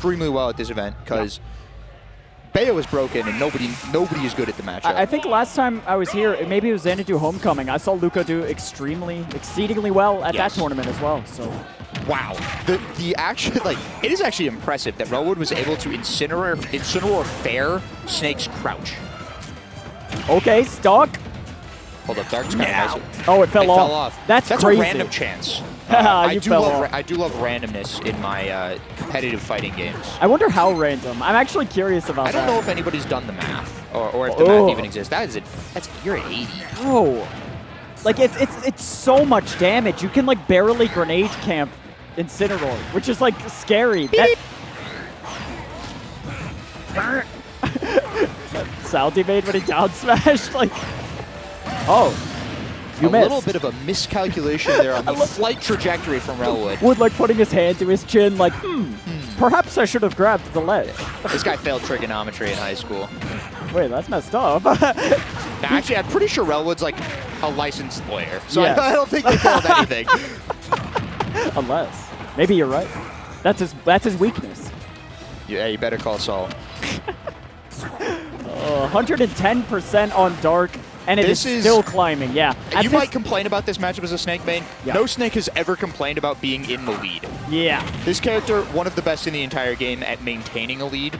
extremely well at this event because Bayo is broken and nobody is good at the matchup. I think last time I was here, maybe it was Xanadu Homecoming, I saw Luca do exceedingly well at that tournament as well. So. Wow. The action, like, it is actually impressive that Relwood was able to Incineroar fair Snake's crouch. Okay, stuck. Hold up, Dark's kind of nice. Oh, it fell off. That's crazy. A random chance. I do love randomness in my competitive fighting games. I wonder how random. I'm actually curious about that. I don't know if anybody's done the math or if the math even exists. You're at 80. Bro. Like, it's so much damage. You can, like, barely grenade camp Incineroar, which is, like, scary. Sound he made when he down smashed, like... Oh, you missed. A little bit of a miscalculation there on the flight trajectory from Relwood. Wood, like, putting his hand to his chin, like, perhaps I should have grabbed the ledge. This guy failed trigonometry in high school. Wait, that's messed up. Actually, I'm pretty sure Relwood's, like, a licensed lawyer, so I don't think they failed anything. Unless. Maybe you're right. That's his weakness. Yeah, you better call Saul. 110% on Dark. And it is still climbing, yeah. You might complain about this matchup as a Snake main. Yeah. No Snake has ever complained about being in the lead. Yeah. This character, one of the best in the entire game at maintaining a lead.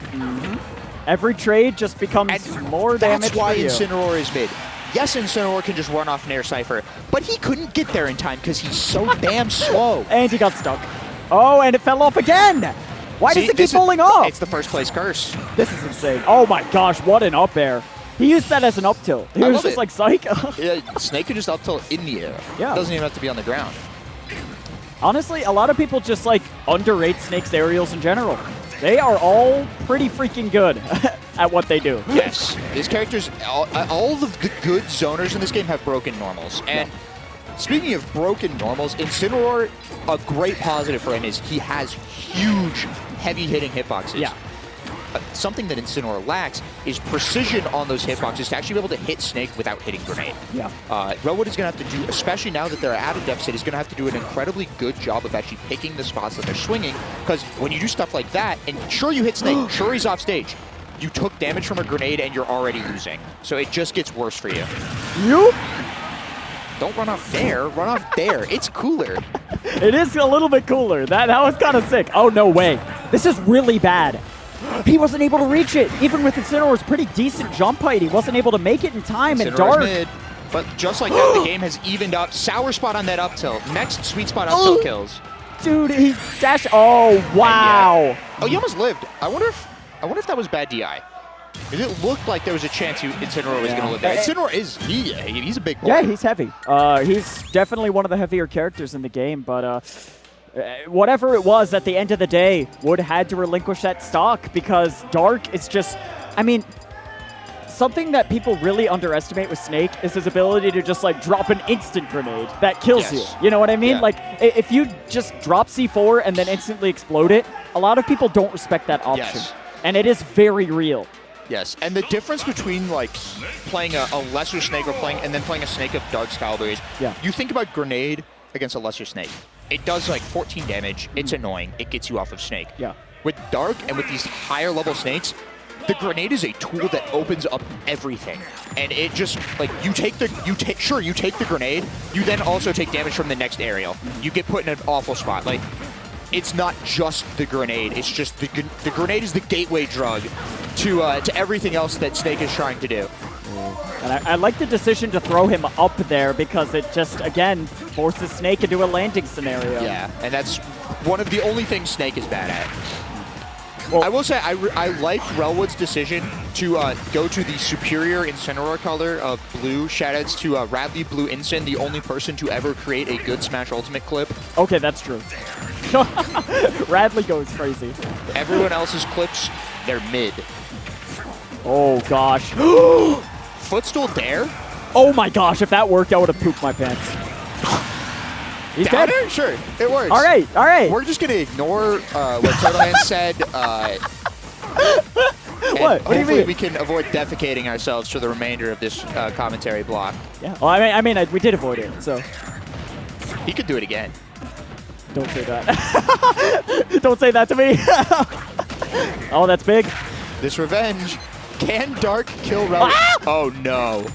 Every trade just becomes more damage That's why Incineroar is mid. Yes, Incineroar can just run off Nair Cypher, but he couldn't get there in time because he's so damn slow. And he got stuck. Oh, and it fell off again. Why does it keep falling off? It's the first place curse. This is insane. Oh my gosh, what an up air. He used that as an up tilt. He was just like, psych. Yeah, Snake could just up tilt in the air. Yeah. Doesn't even have to be on the ground. Honestly, a lot of people just like underrate Snake's aerials in general. They are all pretty freaking good at what they do. Yes. These characters, all of the good zoners in this game have broken normals. And speaking of broken normals, Incineroar, a great positive for him is he has huge, heavy-hitting hitboxes. Yeah. Something that Incineroar lacks is precision on those hitboxes to actually be able to hit Snake without hitting Grenade. Yeah. Relwood is going to have to do, especially now that they're at a deficit, is going to have to do an incredibly good job of actually picking the spots that they're swinging, because when you do stuff like that, and sure you hit Snake, sure he's off stage, you took damage from a grenade and you're already losing. So it just gets worse for you. Don't run off there, run off there. It's cooler. It is a little bit cooler. That was kind of sick. Oh, no way. This is really bad. He wasn't able to reach it. Even with Incineroar's pretty decent jump height, he wasn't able to make it in time. And Dark. Mid, but just like that, the game has evened up. Sour spot on that up tilt. Next sweet spot up tilt kills. Dude, he dashed. Oh, wow. Oh, he almost lived. I wonder if that was bad DI. It looked like there was a chance Incineroar was going to live there. Incineroar is, he's a big boy. Yeah, he's heavy. He's definitely one of the heavier characters in the game, but whatever it was, at the end of the day, Wood had to relinquish that stock because Dark is just, I mean, something that people really underestimate with Snake is his ability to just like drop an instant grenade that kills you. You know what I mean? Like if you just drop C4 and then instantly explode it, a lot of people don't respect that option. And it is very real. Yes, and the difference between like playing a lesser Snake and then playing a Snake of Dark's caliber is you think about grenade against a lesser Snake. It does like 14 damage. It's annoying. It gets you off of Snake. Yeah. With Dark and with these higher level Snakes, the grenade is a tool that opens up everything. And it just like you take the grenade, you then also take damage from the next aerial. You get put in an awful spot. Like it's not just the grenade. It's just the grenade is the gateway drug to everything else that Snake is trying to do. And I like the decision to throw him up there because it just, again, forces Snake into a landing scenario. Yeah, and that's one of the only things Snake is bad at. Well, I will say I like Relwood's decision to go to the superior Incineroar color of blue. Shoutouts to Radley Blue Incin, the only person to ever create a good Smash Ultimate clip. Okay, that's true. Radley goes crazy. Everyone else's clips, they're mid. Oh, gosh. Footstool dare? Oh my gosh, if that worked, I would have pooped my pants. He's dead? Sure, it works. All right, all right. We're just going to ignore what Turtleman said. What do you mean? We can avoid defecating ourselves for the remainder of this commentary block. Yeah, well, I mean, we did avoid it, so. He could do it again. Don't say that. Don't say that to me. Oh, that's big. This revenge. Can Dark kill Relwood? Ah! Oh, no.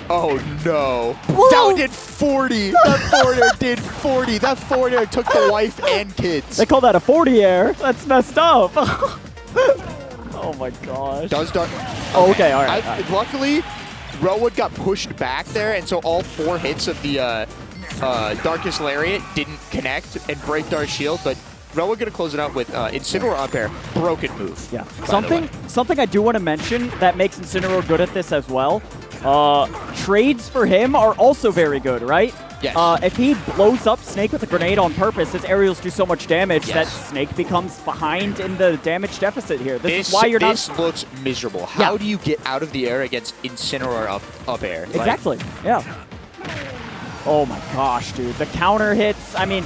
Oh, no. Whoa! That did 40. That forwarder did 40. That forwarder took the wife and kids. They call that a 40 air. That's messed up. Oh my gosh. Does Dark... Oh, okay, all right. Luckily, Relwood got pushed back there, and so all 4 hits of the Darkest Lariat didn't connect and break Dark's shield, but Relwood going to close it out with Incineroar up air. Broken move. Yeah. Something I do want to mention that makes Incineroar good at this as well. Trades for him are also very good, right? Yes. If he blows up Snake with a grenade on purpose, his aerials do so much damage that Yes. Snake becomes behind in the damage deficit here. This is why you're not... This looks miserable. How do you get out of the air against Incineroar up air? Like, Exactly, yeah. Oh my gosh, dude. The counter hits, I mean...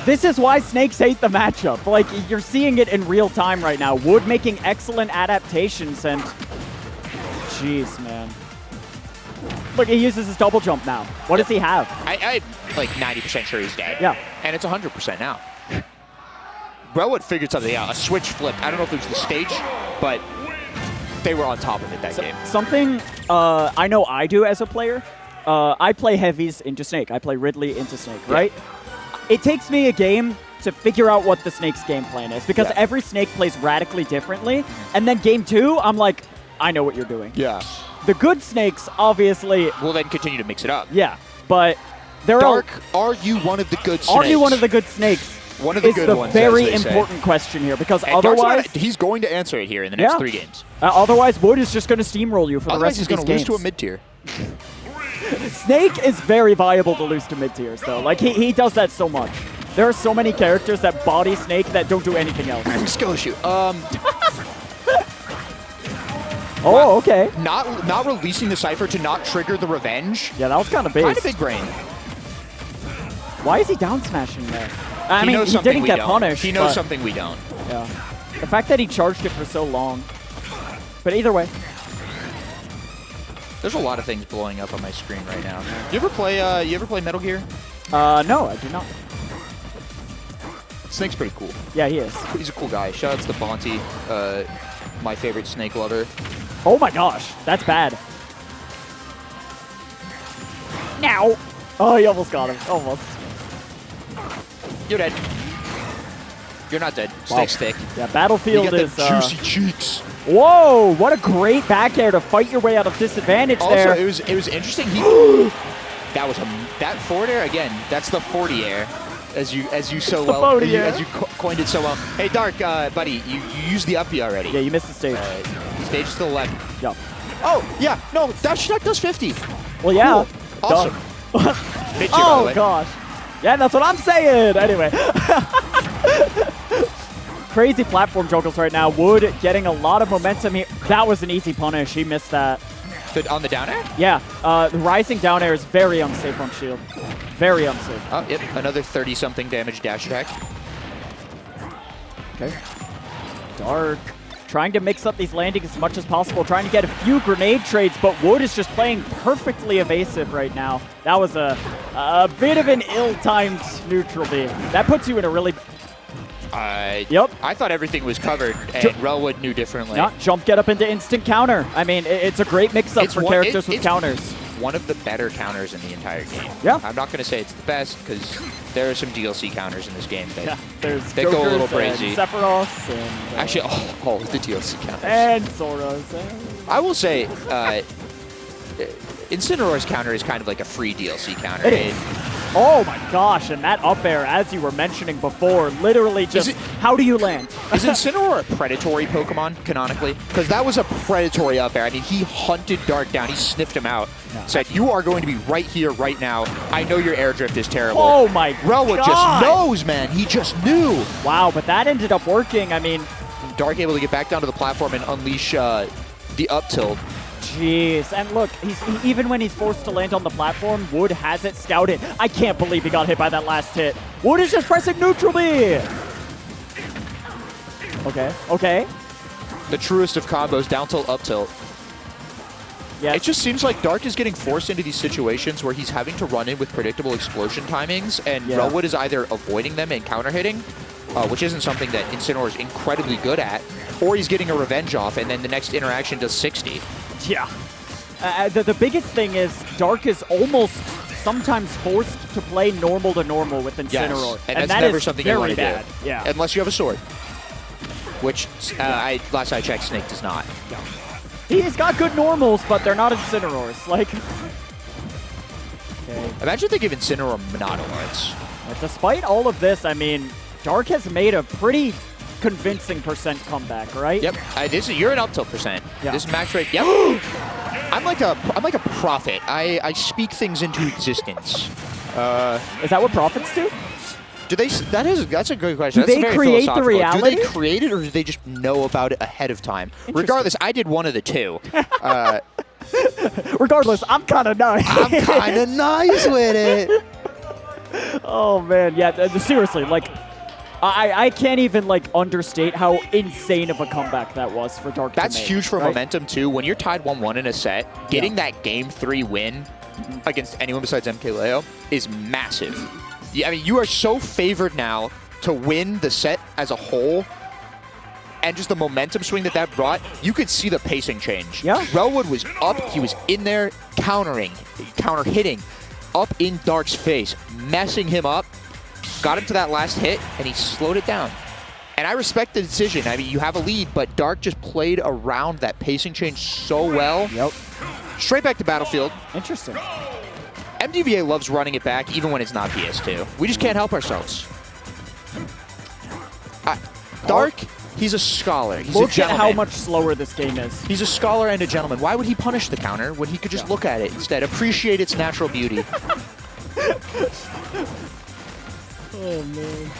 This is why Snakes hate the matchup. Like, you're seeing it in real time right now. Wood making excellent adaptations, and... Jeez, man. Look, he uses his double jump now. What does he have? I'm like 90% sure he's dead. Yeah. And it's 100% now. Relwood figured something out. A switch flip. I don't know if it was the stage, but they were on top of it that game. Something I know I do as a player, I play heavies into Snake. I play Ridley into Snake, right? It takes me a game to figure out what the Snake's game plan is, because every Snake plays radically differently. And then game 2, I'm like, I know what you're doing. Yeah. The good Snakes, obviously... We'll then continue to mix it up. Yeah, but there Dark, are you one of the good Snakes? Are you one of the good Snakes? One of the good ones, is the very as they important say. question here, because And Dark's otherwise... he's going to answer it here in the next 3 games. Otherwise, Wood is just going to steamroll you for the Otherwise, rest he's of going these to lose games. to a mid-tier. Snake is very viable to lose to mid-tiers, though. Like, he does that so much. There are so many characters that body Snake that don't do anything else. Skill issue. Oh, okay. Not releasing the Cypher to not trigger the revenge. Yeah, that was kind of big. Kind of big brain. Why is he down smashing there? I mean, knows he something didn't we get don't. punished. He knows but- something we don't. Yeah. The fact that he charged it for so long. But either way. There's a lot of things blowing up on my screen right now. You ever play Metal Gear? No, I do not. Snake's pretty cool. Yeah, he is. He's a cool guy. Shout out to Bonte, my favorite Snake lover. Oh my gosh, that's bad. Now. Oh, he almost got him. Almost. You're dead. You're not dead. Snake's thick. Yeah, You Battlefield got the is... juicy cheeks. Whoa, what a great back air to fight your way out of disadvantage there. Also, it was interesting. That forward air again. That's the 40 air, as you so the well 40 as you coined it so well. Hey, Dark, buddy, you used the up B already. Yeah, you missed the stage. Stage to the left. Yeah. Oh yeah, no, that does 50. Well, yeah. Cool. Awesome. Done. Hit you, by the Oh, way. gosh. Yeah, that's what I'm saying. Anyway. Crazy platform juggles right now. Wood getting a lot of momentum here. That was an easy punish. He missed that. On the down air? Yeah. The rising down air is very unsafe on shield. Very unsafe. Oh, yep. Another 30-something damage dash attack. Okay. Dark. Trying to mix up these landings as much as possible. Trying to get a few grenade trades, but Wood is just playing perfectly evasive right now. That was a bit of an ill-timed neutral beam. That puts you in a really... Yep. I thought everything was covered, and Relwood knew differently. Yeah, jump get up into instant counter. I mean, it's a great mix-up for characters with counters. One of the better counters in the entire game. Yeah. I'm not going to say it's the best, because there are some DLC counters in this game that There's go a little Jokers crazy. and Sephiroth and... Actually, all of the DLC counters. And Soros. I will say, Incineroar's counter is kind of like a free DLC counter. It is. Oh my gosh, and that up air, as you were mentioning before, literally just, how do you land? Is Incineroar a predatory Pokemon, canonically? Because that was a predatory up air. I mean, he hunted Dark down. He sniffed him out. Yeah. Said, you are going to be right here, right now. I know your air drift is terrible. Oh my Relwood God. just knows, man. He just knew. Wow, but that ended up working. I mean... Dark able to get back down to the platform and unleash the up tilt. Jeez, and look, even when he's forced to land on the platform, Wood has it scouted. I can't believe he got hit by that last hit. Wood is just pressing neutral B. Okay. The truest of combos, down tilt, up tilt. Yeah. It just seems like Dark is getting forced into these situations where he's having to run in with predictable explosion timings, and Relwood is either avoiding them and counter hitting, which isn't something that Incineroar is incredibly good at, or he's getting a revenge off, and then the next interaction does 60. Yeah. The biggest thing is Dark is almost sometimes forced to play normal to normal with Incineroar. Yes, and that's that never is something you want to bad. do. Yeah. Unless you have a sword, which last I checked, Snake does not. He's got good normals, but they're not Incineroars. Like, okay. Imagine if they give Incineroar Monado Arts. Despite all of this, I mean, Dark has made a pretty convincing percent comeback, right? Yep. You're an up tilt percent. Yeah. This max rate. Yep. I'm like a prophet. I speak things into existence. Is that what prophets do? Do they? That's a good question. Do That's they very create the philosophical. reality? Do they create it, or do they just know about it ahead of time? Regardless, I did one of the two. Regardless, I'm kind of nice. I'm kind of nice with it. Oh man, yeah. Seriously, like, I can't even like understate how insane of a comeback that was for Dark. That's to make, huge for right? momentum too. When you're tied 1-1 in a set, getting that game 3 win against anyone besides MKLeo is massive. Yeah, I mean, you are so favored now to win the set as a whole, and just the momentum swing that brought, you could see the pacing change. Yeah. Relwood was up, he was in there counter hitting, up in Dark's face, messing him up, got him to that last hit, and he slowed it down. And I respect the decision. I mean, you have a lead, but Dark just played around that pacing change so well. Yep. Straight back to Battlefield. Interesting. MDVA loves running it back even when it's not PS2. We just can't help ourselves. Dark, he's a scholar. He's a Look at gentleman. how much slower this game is. He's a scholar and a gentleman. Why would he punish the counter when he could just look at it instead? Appreciate its natural beauty. Oh, man.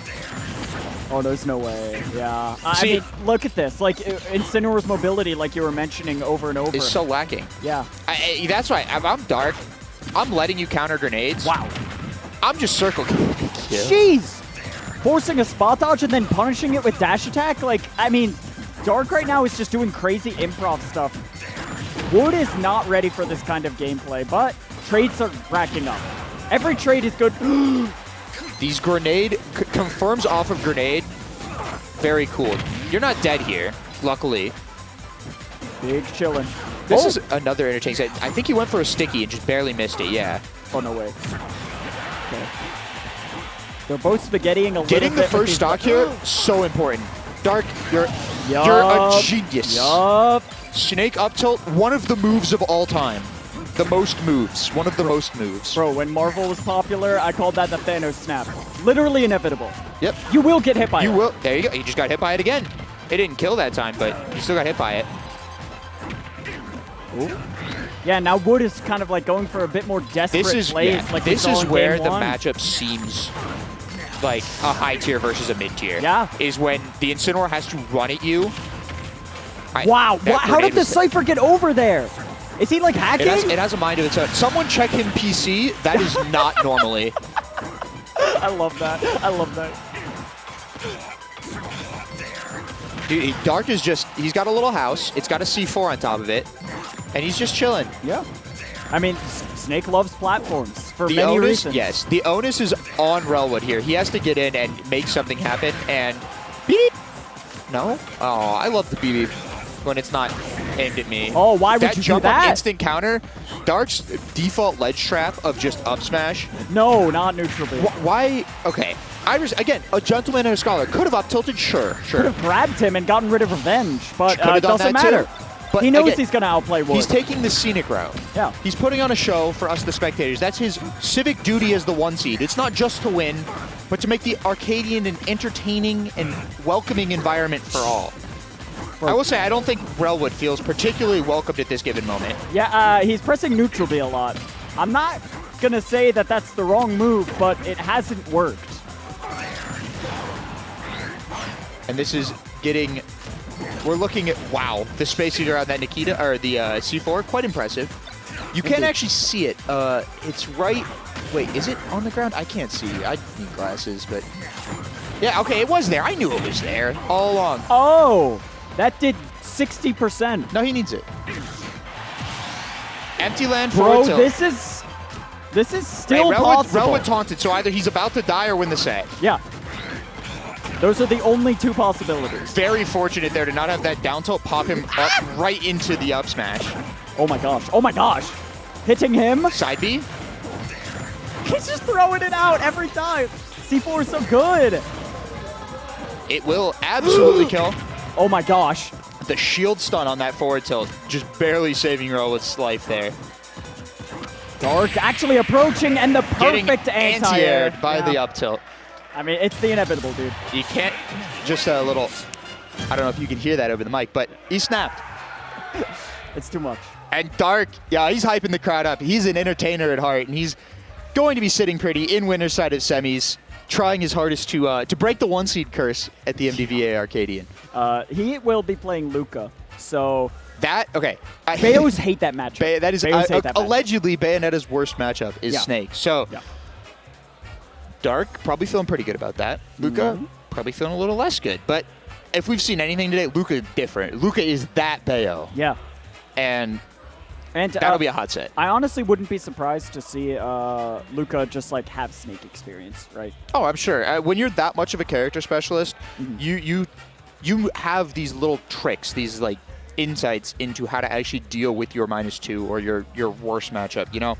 Oh, there's no way. Yeah. I See, mean, look at this. Like, Incineroar's mobility, like you were mentioning over and over. Is so lacking. Yeah. That's right. If I'm Dark, I'm letting you counter grenades. Wow. I'm just circle. Jeez. Forcing a spot dodge and then punishing it with dash attack? Like, I mean, Dark right now is just doing crazy improv stuff. Wood is not ready for this kind of gameplay, but trades are racking up. Every trade is good. These grenade confirms off of grenade. Very cool. You're not dead here, luckily. Big chillin'. This is another entertaining set. I think he went for a sticky and just barely missed it, yeah. Oh, no way. Okay. They're both spaghettiing a little bit. Getting the first stock here, so important. Dark, you're a genius. Yup. Snake up tilt, one of the moves of all time. The most moves. One of the most moves. Bro, when Marvel was popular, I called that the Thanos snap. Literally inevitable. Yep. You will get hit by it. You will. There you go. You just got hit by it again. It didn't kill that time, but you still got hit by it. Ooh. Yeah, now Wood is kind of like going for a bit more desperate plays. Like this is where the one. matchup seems like a high tier versus a mid tier. Yeah. Is when the Incineroar has to run at you. Wow. How did the Cypher get over there? Is he like hacking? It has a mind of its own. Someone check him PC. That is not normally. I love that. I love that. Dude, Dark is just, he's got a little house. It's got a C4 on top of it. And he's just chilling. Yeah. I mean, Snake loves platforms for The many onus, reasons. yes. The onus is on Relwood here. He has to get in and make something happen. And beep. No? Oh, I love the beep when it's not aimed at me. Oh, why would you do jump that? Up instant counter. Dark's default ledge trap of just up smash. No, not neutral B. Why? Okay. Again, a gentleman and a scholar could have up tilted, sure. Could have grabbed him and gotten rid of revenge, but done it doesn't that matter. too. But he knows again, he's going to outplay Wood. He's taking the scenic route. Yeah. He's putting on a show for us, the spectators. That's his civic duty as the 1 seed. It's not just to win, but to make the Arcadian an entertaining and welcoming environment for all. I will say, I don't think Relwood feels particularly welcomed at this given moment. Yeah, he's pressing neutral B a lot. I'm not going to say that that's the wrong move, but it hasn't worked. And this is getting... We're looking at, wow, the space heater on that Nikita, or the C4, quite impressive. You can't actually see it. It's right, wait, is it on the ground? I can't see. I need glasses, but... Yeah, okay, it was there. I knew it was there all along. Oh, that did 60%. No, he needs it. Empty land Bro, forward tilt. this is still Relwood, possible. Relwood taunted, so either he's about to die or win the set. Yeah. Those are the only two possibilities. Very fortunate there to not have that down tilt pop him up right into the up smash. Oh my gosh. Oh my gosh. Hitting him. Side B. He's just throwing it out every time. C4 is so good. It will absolutely kill. Oh my gosh. The shield stun on that forward tilt, just barely saving Relwood's life there. Dark actually approaching, and the Getting perfect anti-aired by the up tilt. I mean, it's the inevitable, dude. You can't, just a little, I don't know if you can hear that over the mic, but he snapped. It's too much. And Dark, yeah, he's hyping the crowd up. He's an entertainer at heart, and he's going to be sitting pretty in winner's side of semis, trying his hardest to break the one seed curse at the MDVA Arcadian. He will be playing Luca, so... That, okay. Bayos hate that matchup. That is Bayos hate that allegedly Bayonetta's worst matchup is Yeah. Snake. So, Yeah. Dark, probably feeling pretty good about that. Luca, probably feeling a little less good. But if we've seen anything today, Luca is different. Luca is that Bayo. Yeah. And And that'll be a hot set. I honestly wouldn't be surprised to see Luca just like have Snake experience, right? Oh, I'm sure. When you're that much of a character specialist, you have these little tricks, these like insights into how to actually deal with your -2 or your worst matchup. You know,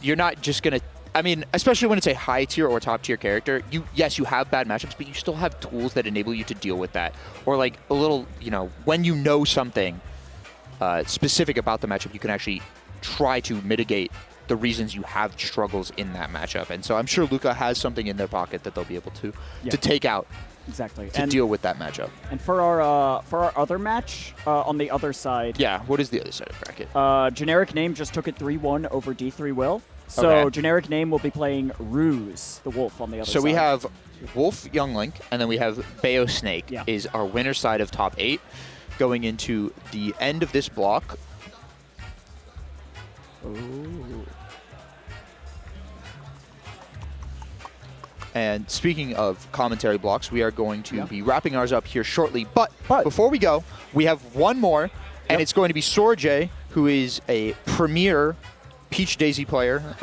you're not just gonna. I mean, especially when it's a high tier or top tier character, yes, you have bad matchups, but you still have tools that enable you to deal with that. Or like a little, you know, when you know something specific about the matchup, you can actually try to mitigate the reasons you have struggles in that matchup. And so I'm sure Luca has something in their pocket that they'll be able to take out. Exactly. To deal with that matchup. And for our other match on the other side. Yeah, what is the other side of the bracket? Generic Name just took it 3-1 over D3 Will. So Okay. Generic Name will be playing Ruse, the Wolf, on the other side. So we have Wolf Young Link, and then we have Bayo Snake is our winner side of top 8 going into the end of this block. Ooh. And speaking of commentary blocks, we are going to be wrapping ours up here shortly. But before we go, we have one more, and it's going to be Sorjay, who is a premier Peach Daisy player.